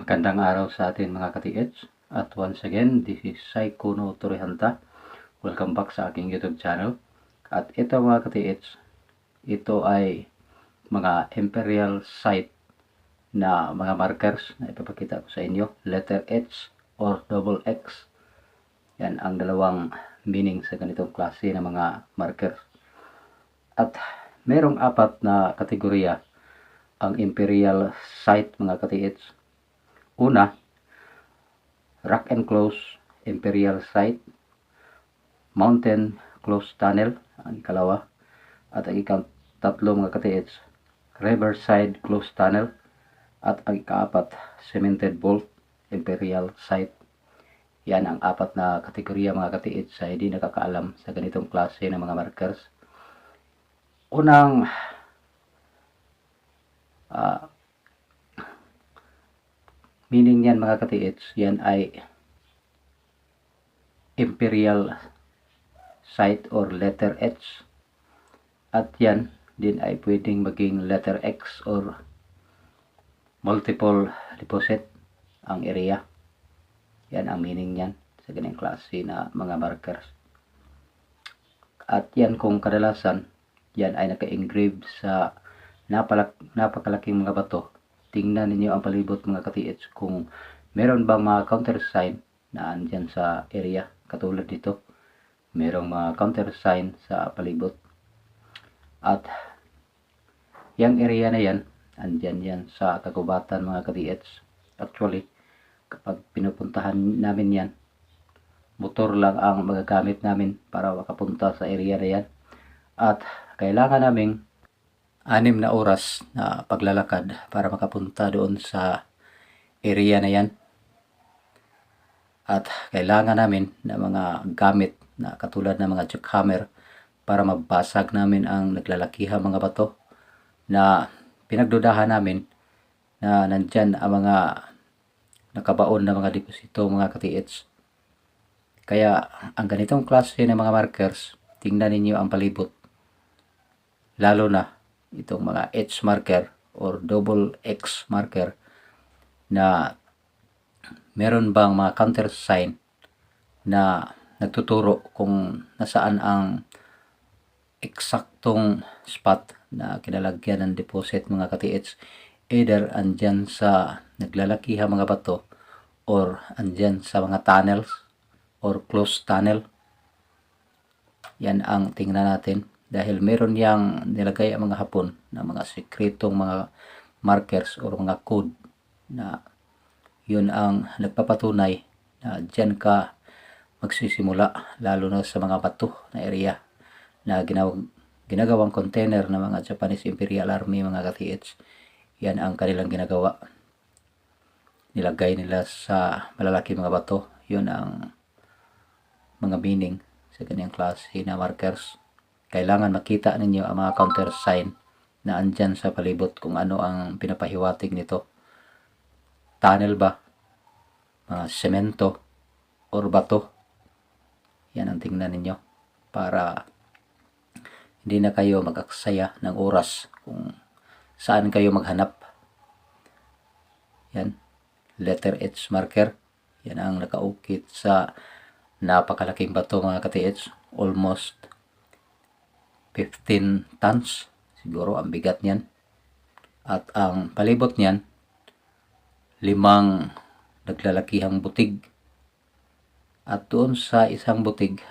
Magandang araw sa atin mga ka-TH. At once again, this is Saikuno Turihanta. Welcome back sa aking YouTube channel. At ito mga ka-TH, ito ay mga imperial site na mga markers na ipapakita ko sa inyo. Letter H or double X. Yan ang dalawang meaning sa ganitong klase ng mga markers. At merong apat na kategorya ang imperial site mga ka-TH. Una, rock enclosed imperial site, mountain closed tunnel, ang ikalawa, at ang tatlo mga ka-TH, riverside closed tunnel, at ang ikaapat, cemented vault imperial site. Yan ang apat na kategorya mga ka-TH sa hindi nakakaalam sa ganitong klase ng mga markers. Unang meaning yan mga ka-TH, yan ay imperial site or letter H. At yan din ay pwedeng maging letter X or multiple deposit ang area. Yan ang meaning yan sa ganitong klase na mga markers. At yan kung kadalasan, yan ay naka-engrave sa napakalaking mga bato. Tingnan ninyo ang palibot mga ka-TH kung meron bang mga counter sign na andyan sa area. Katulad dito, merong mga counter sign sa palibot. At yung area na yan, andyan yan sa kagubatan mga ka-TH. Actually, kapag pinupuntahan namin yan, motor lang ang magagamit namin para makapunta sa area na yan. At kailangan naming 6 na oras na paglalakad para makapunta doon sa area na yan. At kailangan namin ng mga gamit na katulad ng mga jackhammer para mabasag namin ang naglalakihang mga bato na pinagdudahan namin na nandyan ang mga nakabaon na mga deposito mga ka-TH. Kaya ang ganitong klase ng mga markers, tingnan ninyo ang palibot. Lalo na itong mga H marker or double X marker na meron bang mga counter sign na nagtuturo kung nasaan ang eksaktong spot na kinalagyan ng deposit mga ka-TH. Either andyan sa naglalakihang mga bato or andyan sa mga tunnels or closed tunnel. Yan ang tingnan natin. Dahil meron yang nilagay ang mga Hapon na mga sekretong mga markers o mga code na yun ang nagpapatunay na dyan ka magsisimula, lalo na sa mga bato na area na ginagawang container ng mga Japanese Imperial Army mga ka-TH. Yan ang kanilang ginagawa. Nilagay nila sa malalaking mga bato. Yun ang mga meaning sa ganyang klase na markers. Kailangan makita ninyo ang mga counter sign na andyan sa palibot kung ano ang pinapahiwatig nito. Tunnel ba? Semento or bato? Yan ang tingnan ninyo para hindi na kayo mag-aksaya ng oras kung saan kayo maghanap. Yan. Letter H marker. Yan ang nakaukit sa napakalaking bato mga ka-TH. Almost 15 tons siguro ang bigat niyan. At ang palibot niyan, 5 naglalakihang butig. At doon sa isang butig,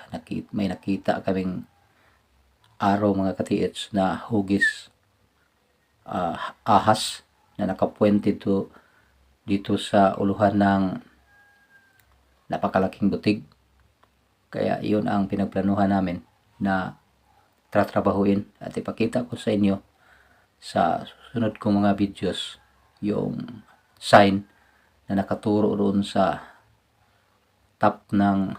may nakita kaming araw mga ka-TH na hugis ahas na nakapuwente dito sa uluhan ng napakalaking butig. Kaya yun ang pinagplanuhan namin na tatrabahuin at ipakita ko sa inyo sa susunod kong mga videos yung sign na nakaturo doon sa top ng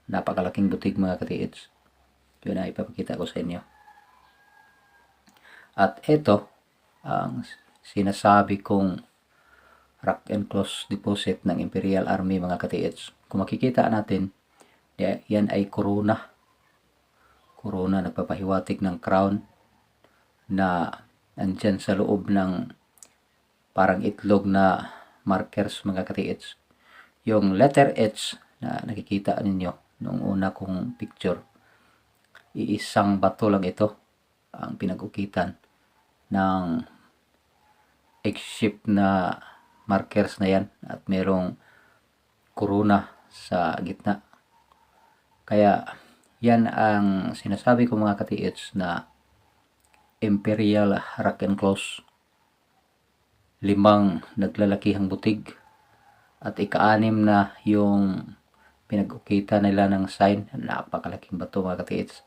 napakalaking butig mga ka-TH. Yun na ipapakita ko sa inyo. At ito ang sinasabi kong rock enclosed deposit ng Imperial Army mga ka-TH. Kung makikita natin, yan ay corona nagpapahiwatig ng crown na andyan sa loob ng parang itlog na markers mga katiits. Yung letter H na nakikita ninyo nung una kong picture, iisang bato lang ito ang pinag-ukitan ng egg-shaped na markers na yan at merong corona sa gitna. Kaya yan ang sinasabi ko mga katiits na Imperial Rock and Close. 5 naglalakihang butig at ika-6 na yung pinag-ukita nila ng sign. Napakalaking bato mga katiits.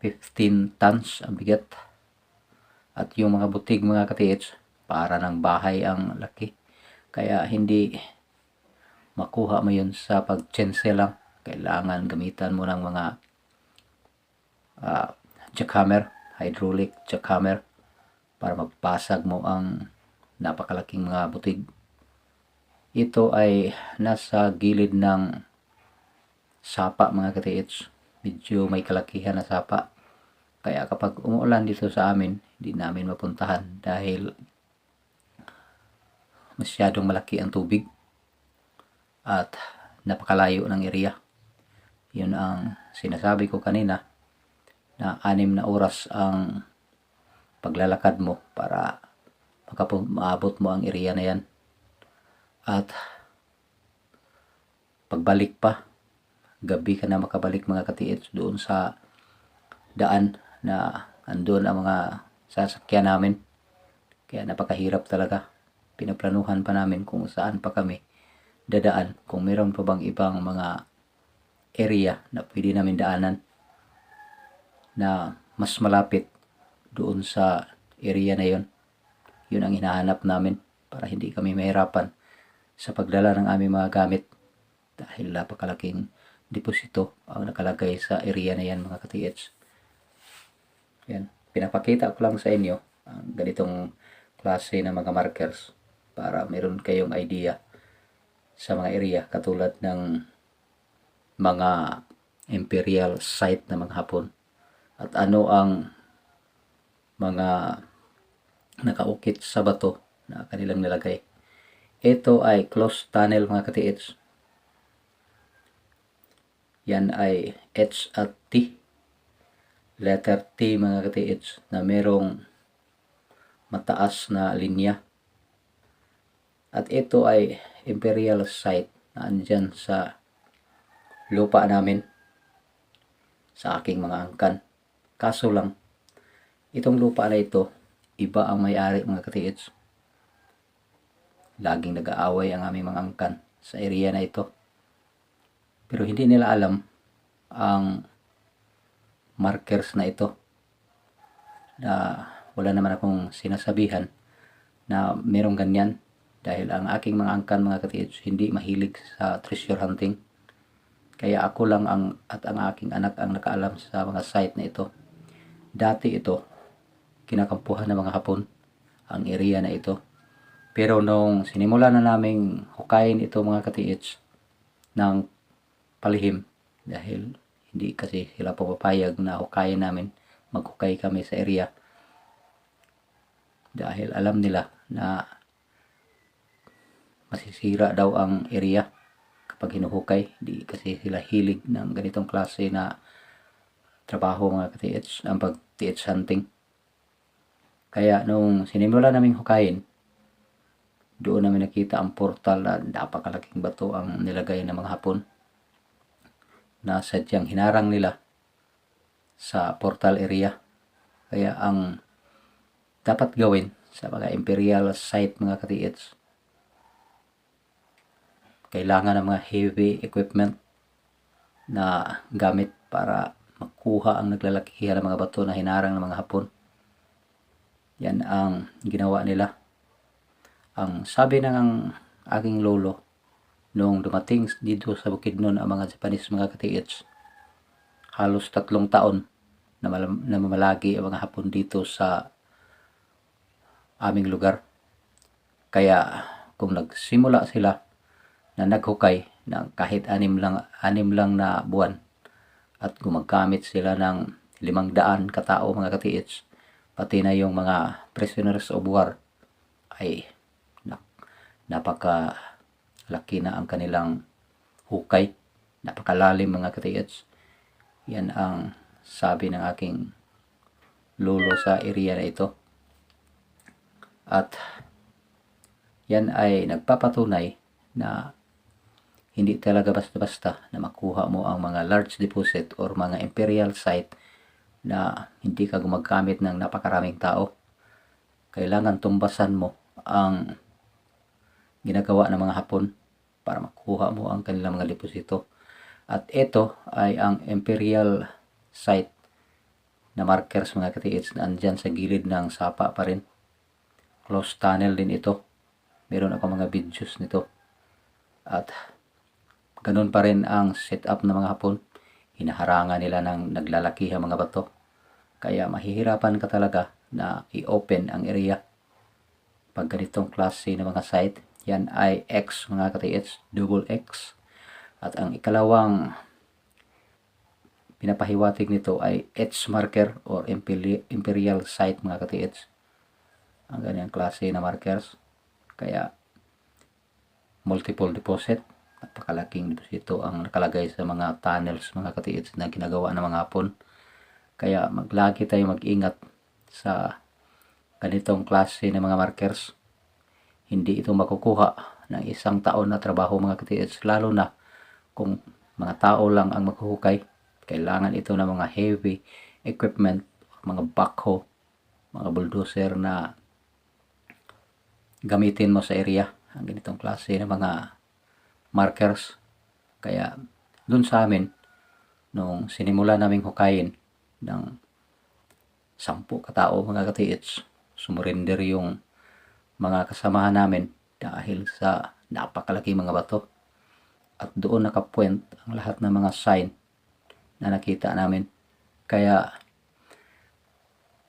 15 tons ang bigat. At yung mga butig mga katiits, para ng bahay ang laki. Kaya hindi makuha mo yun sa pag-chense lang. Kailangan gamitan mo ng mga jackhammer, hydraulic jackhammer, para mapasag mo ang napakalaking mga butig. Ito ay nasa gilid ng sapa mga katiits. Medyo may kalakihan na sapa. Kaya kapag umuulan dito sa amin, hindi namin mapuntahan dahil masyadong malaki ang tubig at napakalayo ng area. Yun ang sinasabi ko kanina na 6 na oras ang paglalakad mo para maabot mo ang area na yan. At pagbalik pa, gabi ka na makabalik mga katiits doon sa daan na andun ang mga sasakyan namin. Kaya napakahirap talaga. Pinaplanuhan pa namin kung saan pa kami dadaan, kung meron pa bang ibang mga area na pwede namin daanan na mas malapit doon sa area na yon. Yun ang hinahanap namin para hindi kami mahirapan sa pagdala ng aming mga gamit dahil napakalaking deposito ang nakalagay sa area na yan mga katiits. Yan, pinapakita ko lang sa inyo ang ganitong klase ng mga markers para meron kayong idea sa mga area katulad ng mga imperial site na mga Hapon at ano ang mga nakaukit sa bato na kanilang nilagay. Ito ay closed tunnel mga katiits. Yan ay H at T. Letter T mga katiits na merong mataas na linya. At ito ay imperial site na andyan sa lupa namin sa aking mga angkan. Kaso lang, itong lupa na ito, iba ang may-ari mga katiits. Laging nag-aaway ang aming mga angkan sa area na ito. Pero hindi nila alam ang markers na ito na wala naman akong sinasabihan na merong ganyan dahil ang aking mga angkan mga katiits hindi mahilig sa treasure hunting. Kaya ako lang at ang aking anak ang nakaalam sa mga site na ito. Dati ito kinakampuhan ng mga Hapon ang area na ito. Pero nung sinimula na naming hukayin ito mga katiits ng palihim dahil hindi kasi sila pumapayag na hukayin namin, maghukay kami sa area dahil alam nila na masisira daw ang area kapag hinuhukay. Di kasi sila hilig ng ganitong klase na trabaho mga katiits, ang pag-TH hunting. Kaya nung sinimula naming hukayin, doon namin nakita ang portal na napakalaking bato ang nilagay ng mga Hapon na sadyang hinarang nila sa portal area. Kaya ang dapat gawin sa mga imperial site mga katiits, kailangan ng mga heavy equipment na gamit para makuha ang naglalakihan ng mga bato na hinarang ng mga Hapon. Yan ang ginawa nila. Ang sabi ng aking lolo nung dumating dito sa Bukidnon ang mga Japanese mga katiits, halos 3 taon na mamalagi ang mga Hapon dito sa aming lugar. Kaya kung nagsimula sila na naghukay ng kahit 6 lang na buwan at gumagamit sila ng 500 katao mga katiits, pati na yung mga prisoners of war, ay napakalaki na ang kanilang hukay, napakalalim mga katiits. Yan ang sabi ng aking lolo sa area na ito. At yan ay nagpapatunay na hindi talaga basta-basta na makuha mo ang mga large deposit or mga imperial site na hindi ka gumagamit ng napakaraming tao. Kailangan tumbasan mo ang ginagawa ng mga Hapon para makuha mo ang kanilang mga deposito. At ito ay ang imperial site na markers mga katiits na andyan sa gilid ng sapa pa rin. Close tunnel din ito. Meron ako mga videos nito. At ganun pa rin ang setup ng mga Hapon. Hinaharangan nila ng naglalakihang mga bato. Kaya mahihirapan ka talaga na i-open ang area. Pag ganitong klase ng mga site, yan ay X mga katiits, double X. At ang ikalawang pinapahiwatig nito ay H marker or imperial site mga katiits. Ang ganyang klase na markers. Kaya multiple deposit, napakalaking deposito ang nakalagay sa mga tunnels mga katiits na ginagawa ng mga Hapon. Kaya maglagi tayo mag-ingat sa ganitong klase ng mga markers. Hindi ito makukuha ng isang taon na trabaho mga katiits, lalo na kung mga tao lang ang maghuhukay. Kailangan ito ng mga heavy equipment, mga backhoe, mga bulldozer na gamitin mo sa area. Ang ganitong klase ng mga markers. Kaya dun sa amin, nung sinimula naming hukayin ng 10 katao mga katiits, sumurrender yung mga kasamahan namin dahil sa napakalaki mga bato. At doon nakapuwent ang lahat ng mga sign na nakita namin. Kaya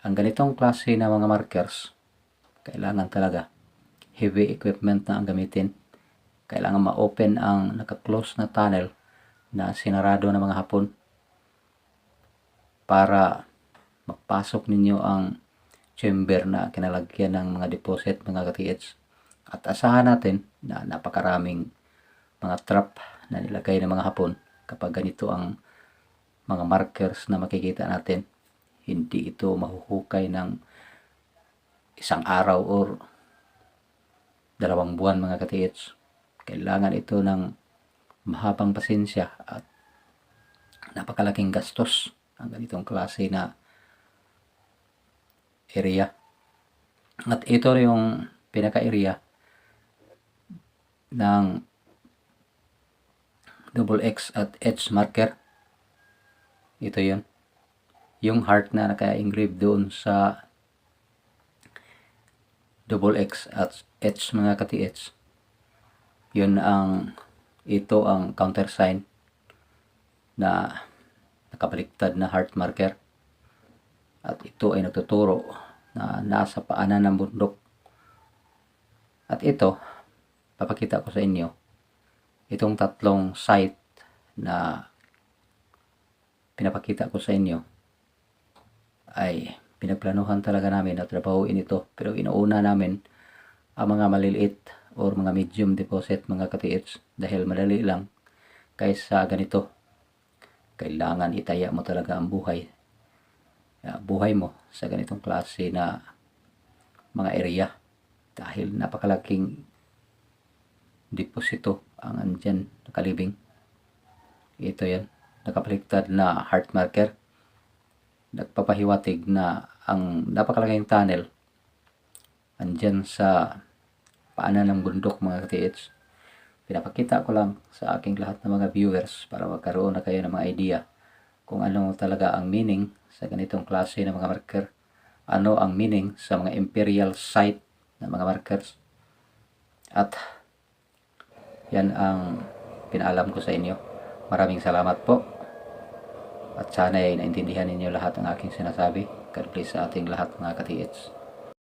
ang ganitong klase na mga markers, kailangan talaga heavy equipment na ang gamitin. Kailangan ma-open ang naka-close na tunnel na sinarado ng mga Hapon para mapasok ninyo ang chamber na kinalagyan ng mga deposit mga katiits. At asahan natin na napakaraming mga trap na nilagay ng mga Hapon kapag ganito ang mga markers na makikita natin. Hindi ito mahuhukay ng isang araw or 2 buwan mga katiits. Kailangan ito ng mahabang pasensya at napakalaking gastos ang ganitong klase na area. At ito yung pinaka-area ng double X at H marker. Ito yun. Yung heart na naka-engrave doon sa double X at H mga katiits. Yun ito ang countersign na nakabaliktad na heart marker. At ito ay nagtuturo na nasa paanan ng bundok. At ito, papakita ko sa inyo, itong 3 site na pinapakita ko sa inyo ay pinagplanuhan talaga namin na trabahuin ito. Pero inuuna namin ang mga maliliit or mga medium deposit mga katiits dahil madali lang kaysa ganito. Kailangan itaya mo talaga ang buhay mo sa ganitong klase na mga area dahil napakalaking deposito ang andyan nakalibing. Ito yan, nakapaliktad na heart marker. Nagpapahiwatig na ang napakalaking tunnel andyan sa paanan ng bundok mga katiits. Pinapakita ko lang sa aking lahat ng mga viewers para magkaroon na kayo ng mga idea kung ano talaga ang meaning sa ganitong klase ng mga marker. Ano ang meaning sa mga imperial site na mga markers. At yan ang pinaalam ko sa inyo. Maraming salamat po. At sana ay naintindihan ninyo lahat ng aking sinasabi. God bless sa ating lahat mga katiits.